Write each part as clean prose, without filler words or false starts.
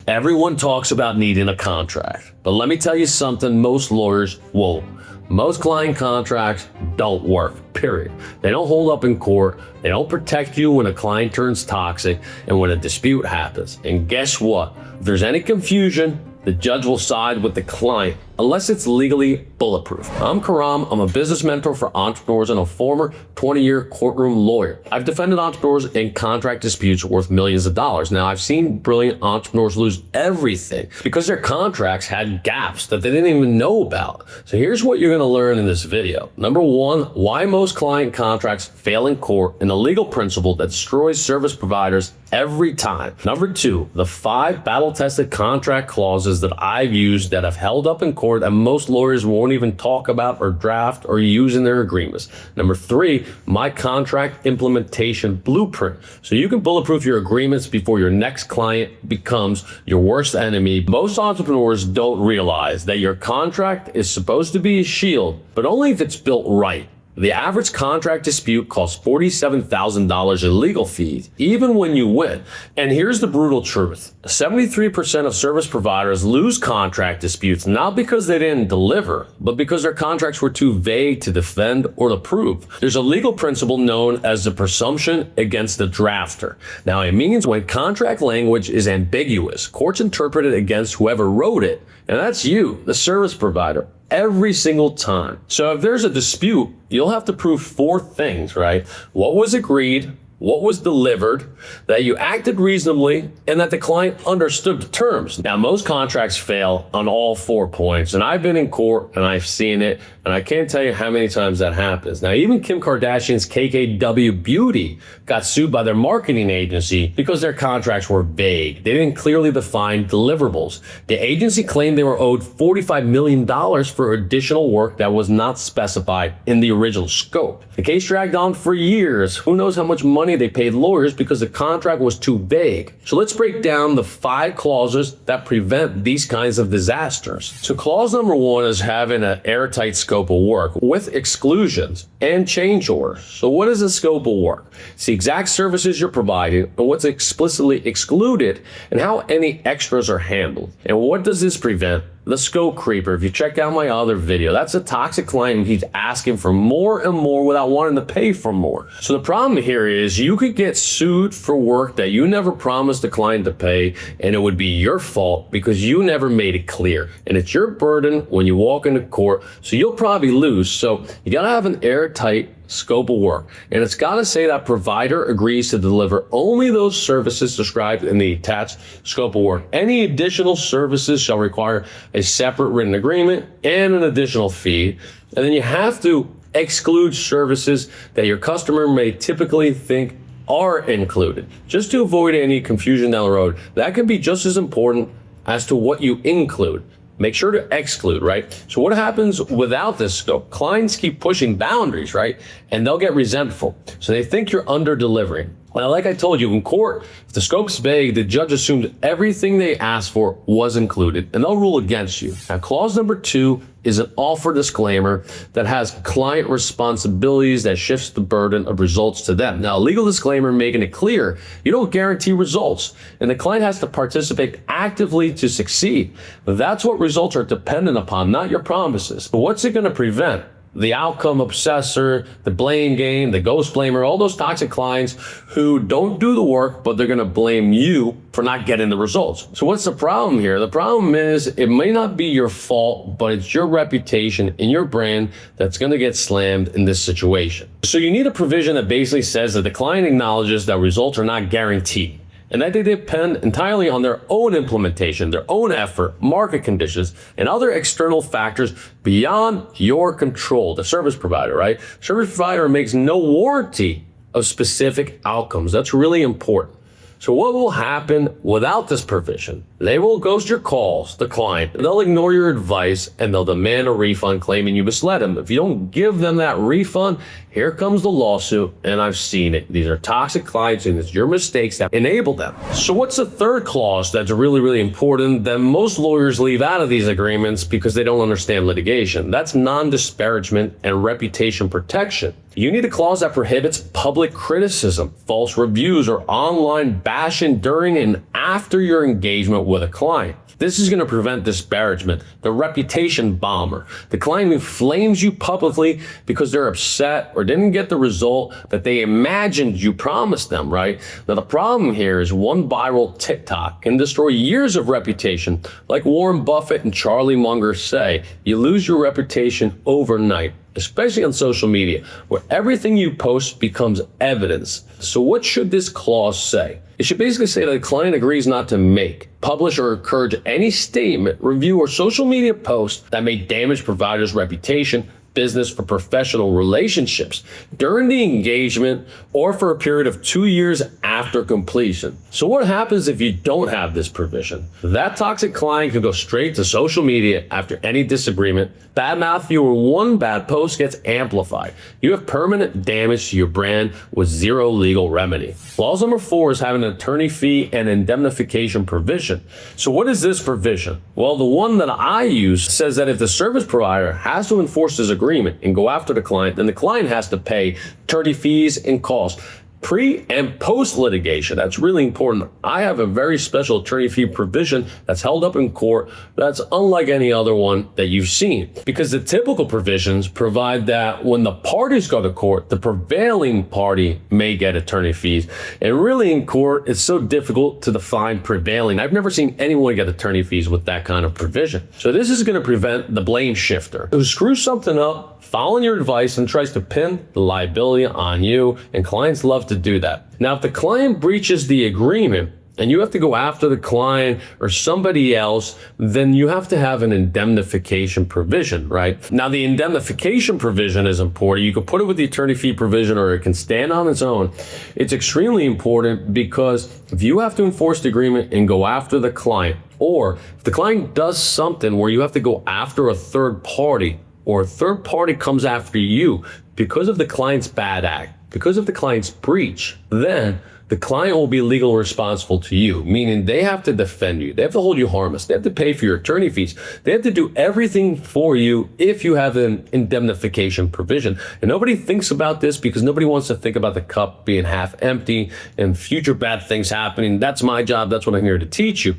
Everyone talks about needing a contract, but let me tell you something most lawyers won't. Most client contracts don't work, period. They don't hold up in court. They don't protect you when a client turns toxic and when a dispute happens. And guess what? If there's any confusion, the judge will side with the client unless it's legally bulletproof. I'm Karam. I'm a business mentor for entrepreneurs and a former 20-year courtroom lawyer. I've defended entrepreneurs in contract disputes worth millions of dollars. Now, I've seen brilliant entrepreneurs lose everything because their contracts had gaps that they didn't even know about. So here's what you're going to learn in this video. Number one, why most client contracts fail in court and the legal principle that destroys service providers every time. Number two, the 5 battle-tested contract clauses that I've used that have held up in court that most lawyers won't even talk about or draft or use in their agreements. Number 3, my contract implementation blueprint, so you can bulletproof your agreements before your next client becomes your worst enemy. Most entrepreneurs don't realize that your contract is supposed to be a shield, but only if it's built right. The average contract dispute costs $47,000 in legal fees, even when you win. And here's the brutal truth. 73% of service providers lose contract disputes not because they didn't deliver, but because their contracts were too vague to defend or to prove. There's a legal principle known as the presumption against the drafter. Now, it means when contract language is ambiguous, courts interpret it against whoever wrote it, and that's you, the service provider, every single time. So if there's a dispute, you'll have to prove 4 things, right? What was agreed, what was delivered, that you acted reasonably, and that the client understood the terms. Now, most contracts fail on all 4 points, and I've been in court and I've seen it, and I can't tell you how many times that happens. Now, even Kim Kardashian's KKW Beauty got sued by their marketing agency because their contracts were vague. They didn't clearly define deliverables. The agency claimed they were owed $45 million for additional work that was not specified in the original scope. The case dragged on for years. Who knows how much money they paid lawyers because the contract was too vague. So let's break down the 5 clauses that prevent these kinds of disasters. So clause number 1 is having an airtight scope of work with exclusions and change orders. So what is the scope of work? It's the exact services you're providing and what's explicitly excluded and how any extras are handled. And what does this prevent? The scope creeper. If you check out my other video, that's a toxic client. He's asking for more and more without wanting to pay for more. So the problem here is you could get sued for work that you never promised the client to pay, and it would be your fault because you never made it clear. And it's your burden when you walk into court, so you'll probably lose. So you gotta have an airtight scope of work, and it's got to say that provider agrees to deliver only those services described in the attached scope of work. Any additional services shall require a separate written agreement and an additional fee. And then you have to exclude services that your customer may typically think are included, just to avoid any confusion down the road. That can be just as important as to what you include. Make sure to exclude, right? So what happens without this scope? Clients keep pushing boundaries, right? And they'll get resentful. So they think you're under delivering. Now, like I told you, in court, if the scope's vague, the judge assumed everything they asked for was included, and they'll rule against you. Now, clause number 2 is an offer disclaimer that has client responsibilities that shifts the burden of results to them. Now, a legal disclaimer making it clear you don't guarantee results, and the client has to participate actively to succeed. That's what results are dependent upon, not your promises. But what's it going to prevent? The outcome obsessor, the blame game, the ghost blamer, all those toxic clients who don't do the work, but they're going to blame you for not getting the results. So what's the problem here? The problem is it may not be your fault, but it's your reputation and your brand that's going to get slammed in this situation. So you need a provision that basically says that the client acknowledges that results are not guaranteed, and that they depend entirely on their own implementation, their own effort, market conditions, and other external factors beyond your control. The service provider, right? Service provider makes no warranty of specific outcomes. That's really important. So what will happen without this provision? They will ghost your calls, the client. They'll ignore your advice, and they'll demand a refund claiming you misled them. If you don't give them that refund, here comes the lawsuit, and I've seen it. These are toxic clients, and it's your mistakes that enable them. So what's the 3rd clause that's really, really important that most lawyers leave out of these agreements because they don't understand litigation? That's non-disparagement and reputation protection. You need a clause that prohibits public criticism, false reviews, or online bashing during and after your engagement with a client. This is going to prevent disparagement, the reputation bomber, the client who flames you publicly because they're upset or didn't get the result that they imagined you promised them, right? Now, the problem here is one viral TikTok can destroy years of reputation. Like Warren Buffett and Charlie Munger say, you lose your reputation overnight, especially on social media, where everything you post becomes evidence. So what should this clause say? It should basically say that the client agrees not to make, publish, or encourage any statement, review, or social media post that may damage provider's reputation, business, for professional relationships during the engagement or for a period of 2 years after completion. So what happens if you don't have this provision? That toxic client can go straight to social media after any disagreement. Badmouth you, or one bad post gets amplified. You have permanent damage to your brand with zero legal remedy. Clause number 4 is having an attorney fee and indemnification provision. So what is this provision? Well, the one that I use says that if the service provider has to enforce this agreement and go after the client, then the client has to pay attorney fees and costs. Pre and post litigation, that's really important. I have a very special attorney fee provision that's held up in court that's unlike any other one that you've seen, because the typical provisions provide that when the parties go to court, the prevailing party may get attorney fees. And really in court, it's so difficult to define prevailing. I've never seen anyone get attorney fees with that kind of provision. So this is going to prevent the blame shifter who screws something up following your advice and tries to pin the liability on you, and clients love to do that. Now, if the client breaches the agreement and you have to go after the client or somebody else, then you have to have an indemnification provision, right? Now, the indemnification provision is important. You can put it with the attorney fee provision, or it can stand on its own. It's extremely important because if you have to enforce the agreement and go after the client, or if the client does something where you have to go after a third party, or a third party comes after you because of the client's bad act, because of the client's breach, then the client will be legally responsible to you, meaning they have to defend you. They have to hold you harmless. They have to pay for your attorney fees. They have to do everything for you if you have an indemnification provision. And nobody thinks about this because nobody wants to think about the cup being half empty and future bad things happening. That's my job. That's what I'm here to teach you.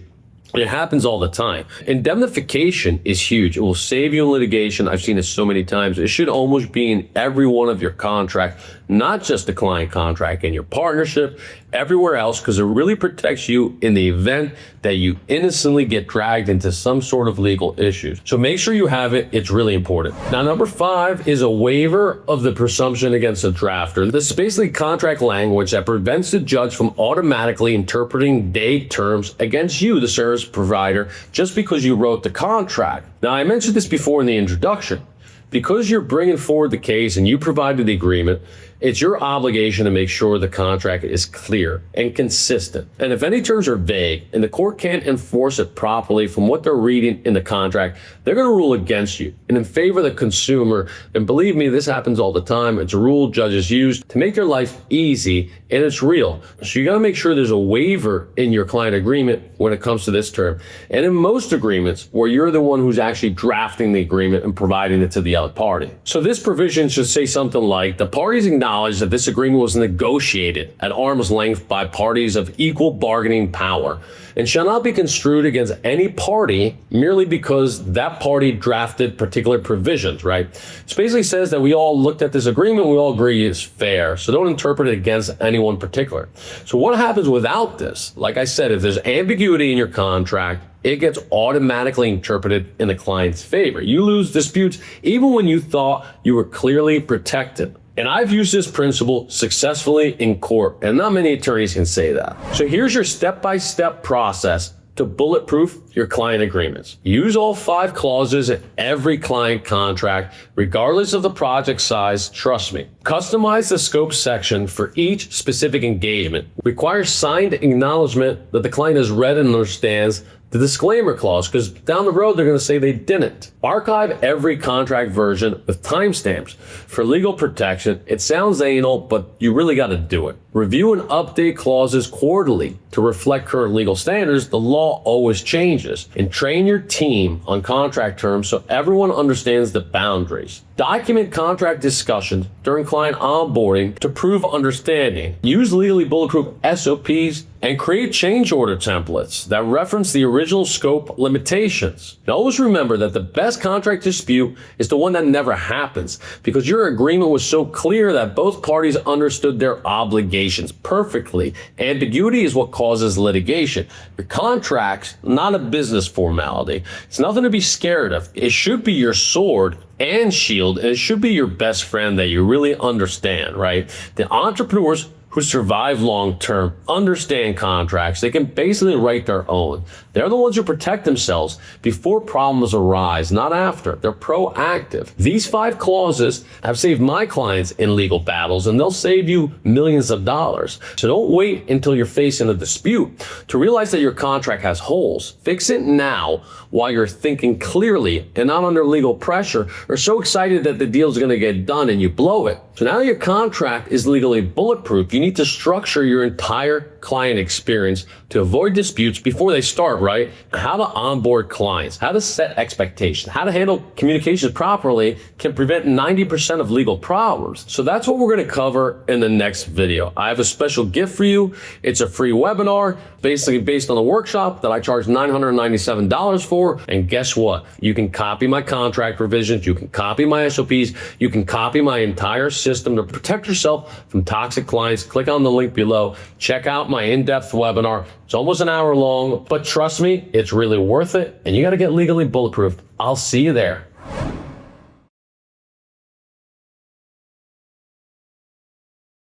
It happens all the time. Indemnification is huge. It will save you in litigation. I've seen it so many times. It should almost be in every one of your contracts, not just the client contract, in your partnership, everywhere else, because it really protects you in the event that you innocently get dragged into some sort of legal issues. So make sure you have it. It's really important. Now, number 5 is a waiver of the presumption against a drafter. This is basically contract language that prevents the judge from automatically interpreting vague terms against you, the service provider, just because you wrote the contract. Now, I mentioned this before in the introduction. Because you're bringing forward the case and you provided the agreement, it's your obligation to make sure the contract is clear and consistent. And if any terms are vague and the court can't enforce it properly from what they're reading in the contract, they're going to rule against you and in favor of the consumer. And believe me, this happens all the time. It's a rule judges use to make their life easy, and it's real. So you got to make sure there's a waiver in your client agreement when it comes to this term. And in most agreements where you're the one who's actually drafting the agreement and providing it to the other party. So this provision should say something like, the parties acknowledge that this agreement was negotiated at arm's length by parties of equal bargaining power and shall not be construed against any party merely because that party drafted particular provisions, right? It basically says that we all looked at this agreement, we all agree it's fair, so don't interpret it against anyone particular. So what happens without this? Like I said, if there's ambiguity in your contract, it gets automatically interpreted in the client's favor. You lose disputes even when you thought you were clearly protected. And I've used this principle successfully in court, and not many attorneys can say that. So here's your step-by-step process to bulletproof your client agreements. Use all 5 clauses in every client contract, regardless of the project size. Trust me. Customize the scope section for each specific engagement. Require signed acknowledgement that the client has read and understands the disclaimer clause, because down the road they're going to say they didn't. Archive every contract version with timestamps. For legal protection, it sounds anal, but you really got to do it. Review and update clauses quarterly to reflect current legal standards. The law always changes. And train your team on contract terms so everyone understands the boundaries. Document contract discussions during client onboarding to prove understanding. Use Legally Bulletproof SOPs and create change order templates that reference the original scope limitations. Now, always remember that the best contract dispute is the one that never happens, because your agreement was so clear that both parties understood their obligations perfectly. Ambiguity is what causes litigation. Your contract's not a business formality. It's nothing to be scared of. It should be your sword and shield, and it should be your best friend that you really understand, right? The entrepreneurs who survive long-term understand contracts. They can basically write their own. They're the ones who protect themselves before problems arise, not after. They're proactive. These 5 clauses have saved my clients in legal battles, and they'll save you millions of dollars. So don't wait until you're facing a dispute to realize that your contract has holes. Fix it now while you're thinking clearly and not under legal pressure, or so excited that the deal's gonna get done and you blow it. So now that your contract is legally bulletproof, you need to structure your entire client experience to avoid disputes before they start, right? How to onboard clients, how to set expectations, how to handle communications properly can prevent 90% of legal problems. So that's what we're going to cover in the next video. I have a special gift for you. It's a free webinar, basically based on the workshop that I charge $997 for. And guess what? You can copy my contract revisions. You can copy my SOPs. You can copy my entire system to protect yourself from toxic clients. Click on the link below. Check out my in-depth webinar. It's almost an hour long, but trust me, it's really worth it. And you got to get legally bulletproof. I'll see you there.